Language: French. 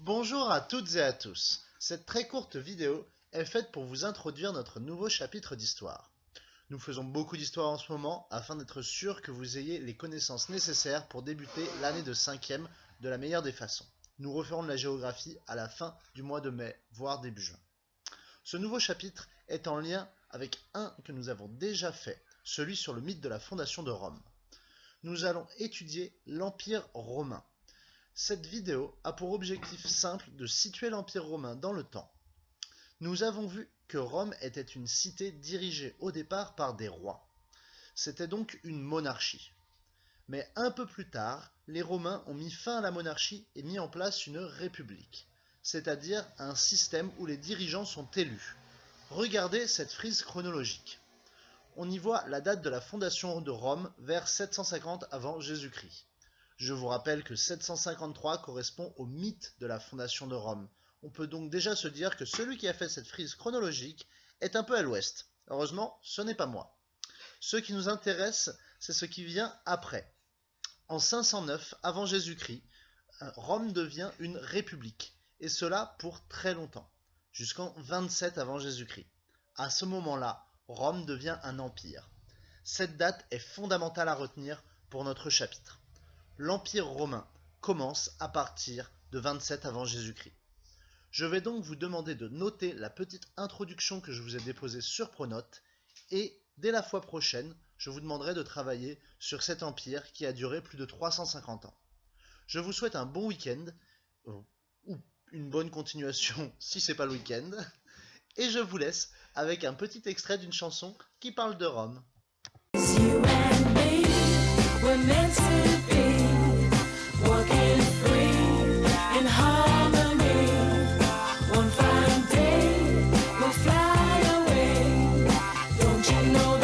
Bonjour à toutes et à tous. Cette très courte vidéo est faite pour vous introduire notre nouveau chapitre d'histoire. Nous faisons beaucoup d'histoire en ce moment afin d'être sûr que vous ayez les connaissances nécessaires pour débuter l'année de 5e de la meilleure des façons. Nous referons de la géographie à la fin du mois de mai, voire début juin. Ce nouveau chapitre est en lien avec un que nous avons déjà fait, celui sur le mythe de la fondation de Rome. Nous allons étudier l'Empire romain. Cette vidéo a pour objectif simple de situer l'Empire romain dans le temps. Nous avons vu que Rome était une cité dirigée au départ par des rois. C'était donc une monarchie. Mais un peu plus tard, les Romains ont mis fin à la monarchie et mis en place une république, c'est-à-dire un système où les dirigeants sont élus. Regardez cette frise chronologique. On y voit la date de la fondation de Rome vers 750 avant Jésus-Christ. Je vous rappelle que 753 correspond au mythe de la fondation de Rome. On peut donc déjà se dire que celui qui a fait cette frise chronologique est un peu à l'ouest. Heureusement, ce n'est pas moi. Ce qui nous intéresse, c'est ce qui vient après. En 509 avant Jésus-Christ, Rome devient une république, et cela pour très longtemps, jusqu'en 27 avant Jésus-Christ. À ce moment-là, Rome devient un empire. Cette date est fondamentale à retenir pour notre chapitre. L'Empire romain commence à partir de 27 avant Jésus-Christ. Je vais donc vous demander de noter la petite introduction que je vous ai déposée sur Pronote et dès la fois prochaine, je vous demanderai de travailler sur cet empire qui a duré plus de 350 ans. Je vous souhaite un bon week-end, ou une bonne continuation si c'est pas le week-end, et je vous laisse avec un petit extrait d'une chanson qui parle de Rome. We're meant to be walking free in harmony. One fine day we'll fly away. Don't you know